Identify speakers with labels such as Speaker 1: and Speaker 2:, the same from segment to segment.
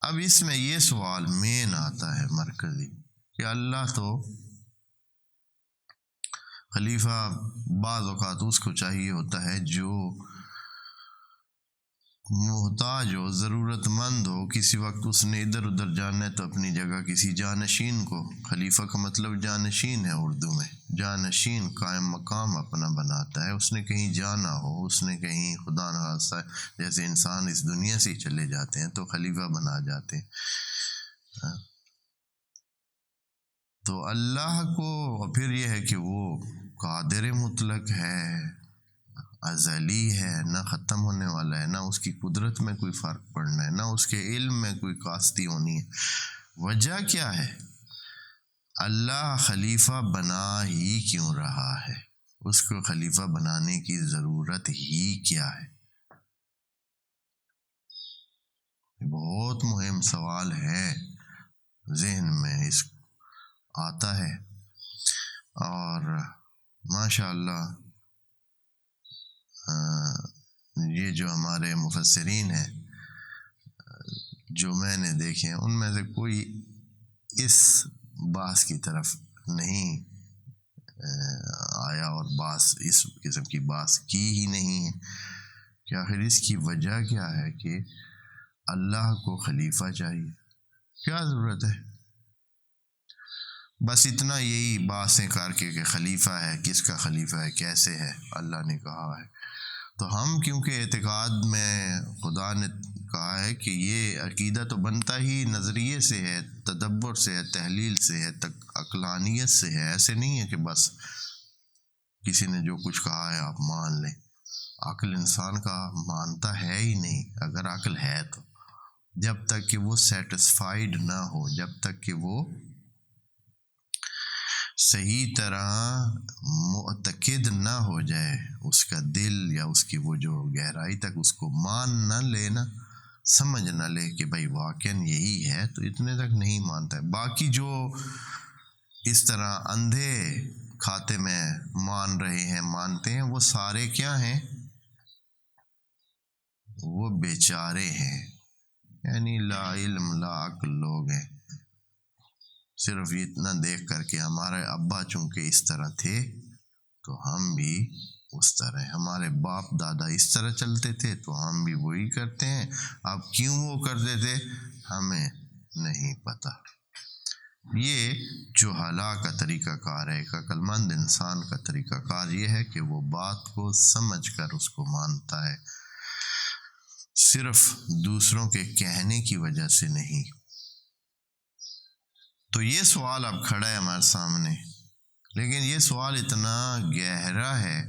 Speaker 1: اب اس میں یہ سوال مین آتا ہے مرکزی کہ اللہ تو خلیفہ بعض اوقات اس کو چاہیے ہوتا ہے جو محتاج ہو، ضرورت مند ہو، کسی وقت اس نے ادھر ادھر جانا ہے تو اپنی جگہ کسی جانشین کو، خلیفہ کا مطلب جانشین ہے اردو میں، جانشین قائم مقام اپنا بناتا ہے. اس نے کہیں جانا ہو، اس نے کہیں خدا نخواستہ جیسے انسان اس دنیا سے ہی چلے جاتے ہیں تو خلیفہ بنا جاتے ہیں. تو اللہ کو پھر یہ ہے کہ وہ قادر مطلق ہے، ازلی ہے، نہ ختم ہونے والا ہے، نہ اس کی قدرت میں کوئی فرق پڑنا ہے، نہ اس کے علم میں کوئی کاستی ہونی ہے. وجہ کیا ہے؟ اللہ خلیفہ بنا ہی کیوں رہا ہے؟ اس کو خلیفہ بنانے کی ضرورت ہی کیا ہے؟ بہت مہم سوال ہے، ذہن میں اس آتا ہے. اور ماشاء اللہ یہ جو ہمارے مفسرین ہیں جو میں نے دیکھے ہیں، ان میں سے کوئی اس بحث کی طرف نہیں آیا اور اس قسم کی بحث کی ہی نہیں ہے کہ آخر اس کی وجہ کیا ہے کہ اللہ کو خلیفہ چاہیے، کیا ضرورت ہے؟ بس اتنا یہی باتیں کر کے کہ خلیفہ ہے، کس کا خلیفہ ہے، کیسے ہے، اللہ نے کہا ہے. تو ہم کیونکہ اعتقاد میں خدا نے کہا ہے کہ یہ عقیدہ تو بنتا ہی نظریے سے ہے، تدبر سے ہے، تحلیل سے ہے، عقلانیت سے ہے. ایسے نہیں ہے کہ بس کسی نے جو کچھ کہا ہے آپ مان لیں. عقل انسان کا مانتا ہے ہی نہیں. اگر عقل ہے تو جب تک کہ وہ سیٹسفائیڈ نہ ہو، جب تک کہ وہ صحیح طرح معتقد نہ ہو جائے، اس کا دل یا اس کی وہ جو گہرائی تک اس کو مان نہ لے، نا سمجھ نہ لے کہ بھائی واقعاً یہی ہے، تو اتنے تک نہیں مانتا ہے. باقی جو اس طرح اندھے کھاتے میں مان رہے ہیں، مانتے ہیں، وہ سارے کیا ہیں؟ وہ بیچارے ہیں، یعنی لا علم لا عقل لوگ ہیں. صرف اتنا دیکھ کر کے ہمارے ابا چونکہ اس طرح تھے تو ہم بھی اس طرح، ہمارے باپ دادا اس طرح چلتے تھے تو ہم بھی وہی کرتے ہیں. اب کیوں وہ کرتے تھے ہمیں نہیں پتہ. یہ جو کا طریقہ کار ہے، ایک عقل مند انسان کا طریقہ کار یہ ہے کہ وہ بات کو سمجھ کر اس کو مانتا ہے، صرف دوسروں کے کہنے کی وجہ سے نہیں. تو یہ سوال اب کھڑا ہے ہمارے سامنے، لیکن یہ سوال اتنا گہرا ہے،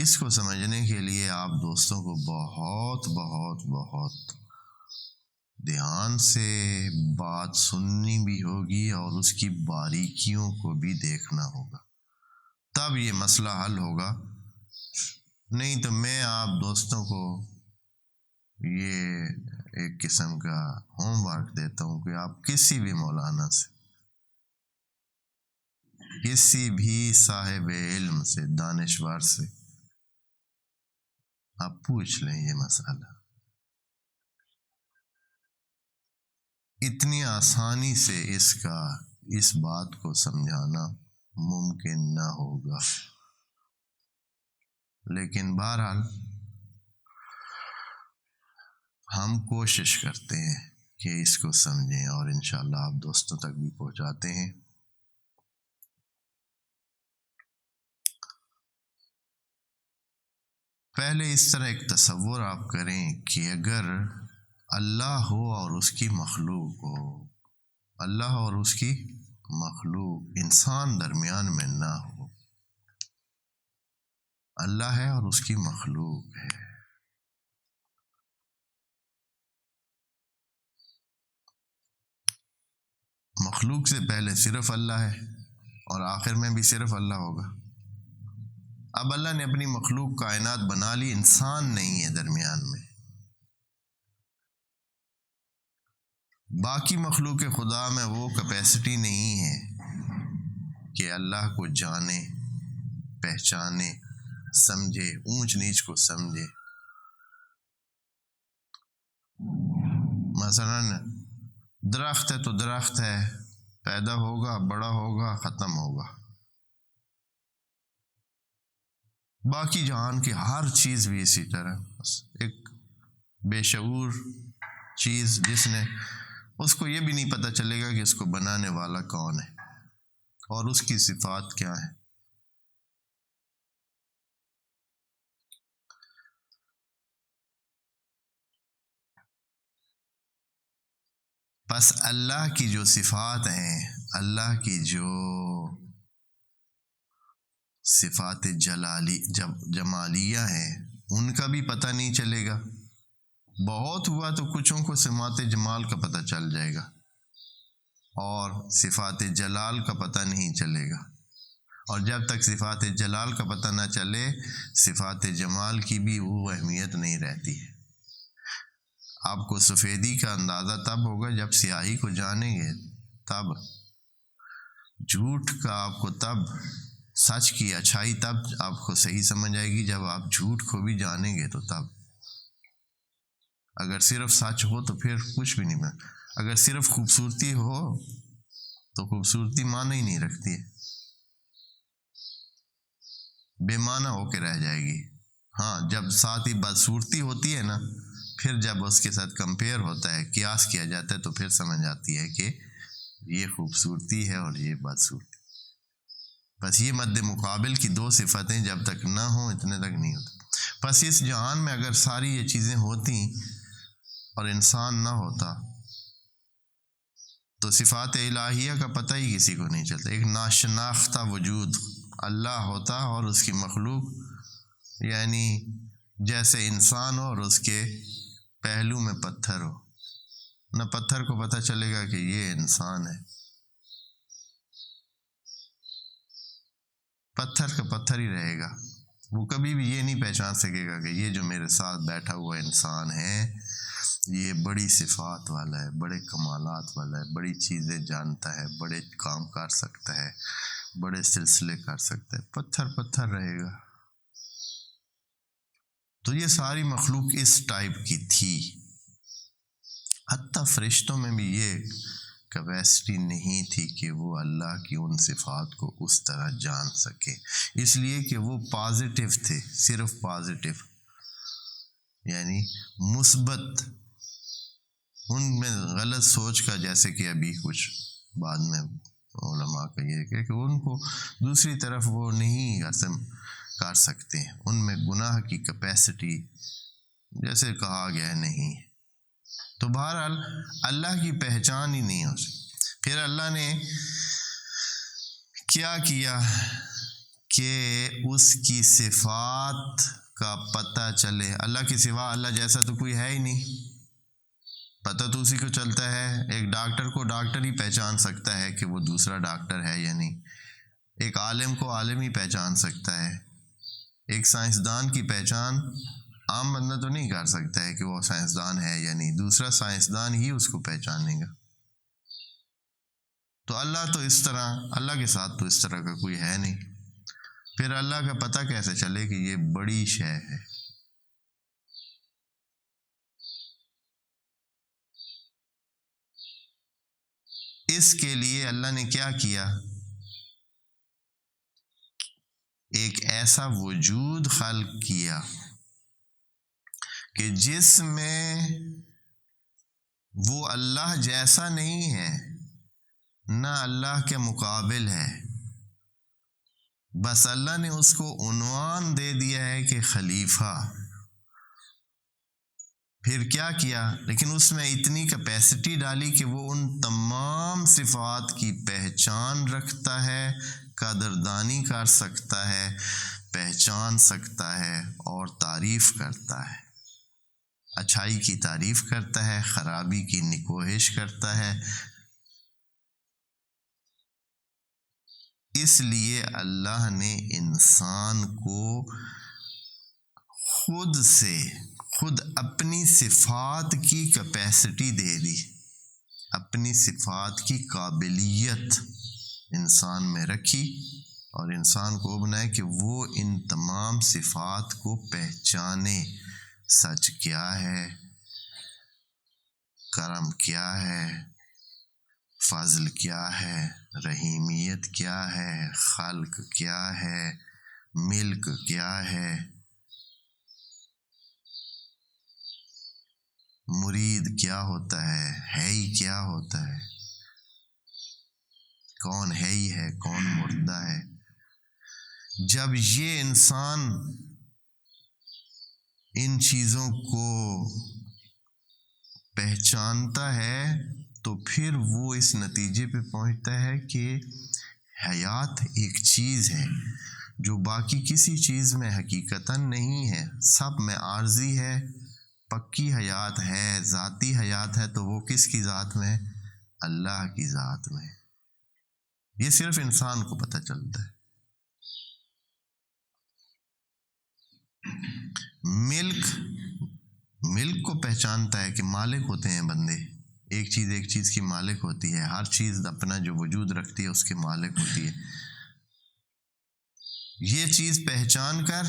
Speaker 1: اس کو سمجھنے کے لیے آپ دوستوں کو بہت بہت بہت دھیان سے بات سننی بھی ہوگی اور اس کی باریکیوں کو بھی دیکھنا ہوگا، تب یہ مسئلہ حل ہوگا. نہیں تو میں آپ دوستوں کو یہ ایک قسم کا ہوم ورک دیتا ہوں کہ آپ کسی بھی مولانا سے، کسی بھی صاحب علم سے، دانشور سے آپ پوچھ لیں یہ مسئلہ. اتنی آسانی سے اس بات کو سمجھانا ممکن نہ ہوگا، لیکن بہرحال ہم کوشش کرتے ہیں کہ اس کو سمجھیں اور انشاءاللہ آپ دوستوں تک بھی پہنچاتے ہیں. پہلے اس طرح ایک تصور آپ کریں کہ اگر اللہ ہو اور اس کی مخلوق ہو، اللہ اور اس کی مخلوق، انسان درمیان میں نہ ہو، اللہ ہے اور اس کی مخلوق ہے. مخلوق سے پہلے صرف اللہ ہے اور آخر میں بھی صرف اللہ ہوگا. اب اللہ نے اپنی مخلوق کائنات بنا لی، انسان نہیں ہے درمیان میں. باقی مخلوق خدا میں وہ کیپیسٹی نہیں ہے کہ اللہ کو جانے، پہچانے، سمجھے، اونچ نیچ کو سمجھے. مثلاً درخت ہے تو درخت ہے، پیدا ہوگا، بڑا ہوگا، ختم ہوگا۔ باقی جہان کی ہر چیز بھی اسی طرح، ایک بے شعور چیز جس نے، اس کو یہ بھی نہیں پتہ چلے گا کہ اس کو بنانے والا کون ہے اور اس کی صفات کیا ہیں۔ پس اللہ کی جو صفات ہیں، اللہ کی جو صفات جمالیہ ہیں، ان کا بھی پتہ نہیں چلے گا۔ بہت ہوا تو کچھوں کو صفات جمال کا پتہ چل جائے گا اور صفات جلال کا پتہ نہیں چلے گا، اور جب تک صفات جلال کا پتہ نہ چلے، صفات جمال کی بھی وہ اہمیت نہیں رہتی ہے۔ آپ کو سفیدی کا اندازہ تب ہوگا جب سیاہی کو جانیں گے، تب جھوٹ کا آپ کو، تب سچ کی اچھائی تب آپ کو صحیح سمجھ آئے گی جب آپ جھوٹ کو بھی جانیں گے، تو تب۔ اگر صرف سچ ہو تو پھر کچھ بھی نہیں بنا، اگر صرف خوبصورتی ہو تو خوبصورتی معنی ہی نہیں رکھتی ہے، بے معنی ہو کے رہ جائے گی۔ ہاں، جب ساتھ ہی بدصورتی ہوتی ہے نا، پھر جب اس کے ساتھ کمپیئر ہوتا ہے، قیاس کیا جاتا ہے، تو پھر سمجھ آتی ہے کہ یہ خوبصورتی ہے اور یہ بدصورتی۔ بس یہ مد مقابل کی دو صفتیں جب تک نہ ہوں، اتنے تک نہیں ہوتا۔ بس اس جہان میں اگر ساری یہ چیزیں ہوتی اور انسان نہ ہوتا تو صفات الہیہ کا پتہ ہی کسی کو نہیں چلتا۔ ایک ناشناختہ وجود اللہ ہوتا اور اس کی مخلوق یعنی جیسے انسان ہو اور اس کے پہلو میں پتھر ہو، نہ پتھر کو پتہ چلے گا کہ یہ انسان ہے، پتھر کا پتھر ہی رہے گا۔ وہ کبھی بھی یہ نہیں پہچان سکے گا کہ یہ جو میرے ساتھ بیٹھا ہوا انسان ہے، یہ بڑی صفات والا ہے، بڑے کمالات والا ہے، بڑی چیزیں جانتا ہے، بڑے کام کر سکتا ہے، بڑے سلسلے کر سکتا ہے۔ پتھر پتھر رہے گا۔ تو یہ ساری مخلوق اس ٹائپ کی تھی۔ حتیٰ فرشتوں میں بھی یہ کیپیسٹی نہیں تھی کہ وہ اللہ کی ان صفات کو اس طرح جان سکے، اس لیے کہ وہ پازیٹیو تھے، صرف پازیٹیو یعنی مثبت۔ ان میں غلط سوچ کا، جیسے کہ ابھی کچھ بعد میں علماء کا یہ کہ ان کو دوسری طرف وہ نہیں کر سکتے، ان میں گناہ کی کیپیسٹی جیسے کہا گیا نہیں۔ تو بہرحال اللہ کی پہچان ہی نہیں ہو سکی۔ پھر اللہ نے کیا کیا کہ اس کی صفات کا پتہ چلے۔ اللہ کے سوا اللہ جیسا تو کوئی ہے ہی نہیں، پتہ تو اسی کو چلتا ہے۔ ایک ڈاکٹر کو ڈاکٹر ہی پہچان سکتا ہے کہ وہ دوسرا ڈاکٹر ہے یا نہیں، ایک عالم کو عالم ہی پہچان سکتا ہے، ایک سائنسدان کی پہچان عام بندہ تو نہیں کر سکتا ہے کہ وہ سائنسدان ہے یا نہیں، دوسرا سائنسدان ہی اس کو پہچانے گا۔ تو اللہ تو اس طرح، اللہ کے ساتھ تو اس طرح کا کوئی ہے نہیں، پھر اللہ کا پتہ کیسے چلے کہ یہ بڑی شے ہے۔ اس کے لیے اللہ نے کیا کیا، ایک ایسا وجود خلق کیا کہ جس میں وہ اللہ جیسا نہیں ہے، نہ اللہ کے مقابل ہے، بس اللہ نے اس کو عنوان دے دیا ہے کہ خلیفہ۔ پھر کیا کیا، لیکن اس میں اتنی کیپیسٹی ڈالی کہ وہ ان تمام صفات کی پہچان رکھتا ہے، قدردانی کر سکتا ہے، پہچان سکتا ہے اور تعریف کرتا ہے، اچھائی کی تعریف کرتا ہے، خرابی کی نکوہش کرتا ہے۔ اس لیے اللہ نے انسان کو خود اپنی صفات کی کیپیسٹی دے دی، اپنی صفات کی قابلیت انسان میں رکھی اور انسان کو بنایا کہ وہ ان تمام صفات کو پہچانے، سچ کیا ہے، کرم کیا ہے، فضل کیا ہے، رحیمیت کیا ہے، خلق کیا ہے، ملک کیا ہے، مرید کیا ہوتا ہے ہی کیا ہوتا ہے، کون ہے ہی ہے، کون مردہ ہے۔ جب یہ انسان ان چیزوں کو پہچانتا ہے تو پھر وہ اس نتیجے پہ پہنچتا ہے کہ حیات ایک چیز ہے جو باقی کسی چیز میں حقیقتاً نہیں ہے، سب میں عارضی ہے۔ پکی حیات ہے، ذاتی حیات ہے تو وہ کس کی ذات میں؟ اللہ کی ذات میں۔ یہ صرف انسان کو پتہ چلتا ہے۔ ملک کو پہچانتا ہے کہ مالک ہوتے ہیں بندے، ایک چیز کی مالک ہوتی ہے، ہر چیز اپنا جو وجود رکھتی ہے اس کے مالک ہوتی ہے۔ یہ چیز پہچان کر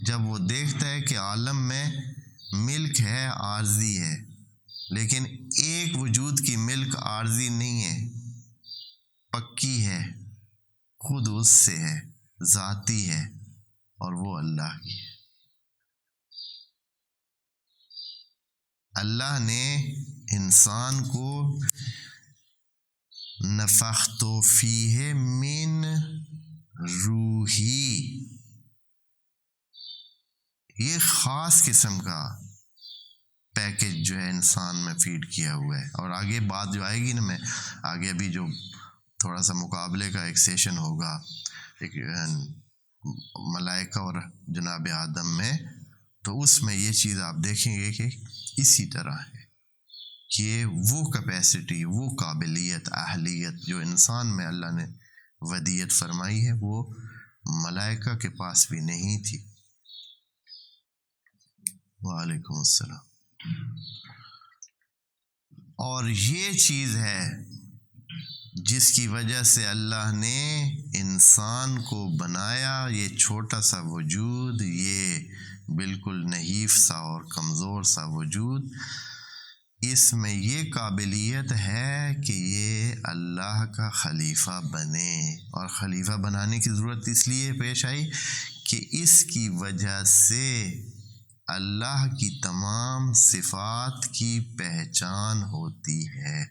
Speaker 1: جب وہ دیکھتا ہے کہ عالم میں ملک ہے، عارضی ہے، لیکن ایک وجود کی ملک عارضی نہیں ہے، پکی ہے، خود اس سے ہے، ذاتی ہے، اور وہ اللہ کی ہے۔ اللہ نے انسان کو نفخت فیہ من روحی، یہ خاص قسم کا پیکج جو ہے انسان میں فیڈ کیا ہوا ہے۔ اور آگے بات جو آئے گی نا، میں آگے ابھی جو تھوڑا سا مقابلے کا ایک سیشن ہوگا ایک ملائکہ اور جناب آدم میں، تو اس میں یہ چیز آپ دیکھیں گے کہ اسی طرح ہے کہ وہ کیپیسٹی، وہ قابلیت، اہلیت جو انسان میں اللہ نے ودیت فرمائی ہے وہ ملائکہ کے پاس بھی نہیں تھی۔ وعلیکم السلام۔ اور یہ چیز ہے جس کی وجہ سے اللہ نے انسان کو بنایا، یہ چھوٹا سا وجود، یہ بالکل نحیف سا اور کمزور سا وجود، اس میں یہ قابلیت ہے کہ یہ اللہ کا خلیفہ بنے۔ اور خلیفہ بنانے کی ضرورت اس لیے پیش آئی کہ اس کی وجہ سے اللہ کی تمام صفات کی پہچان ہوتی ہے۔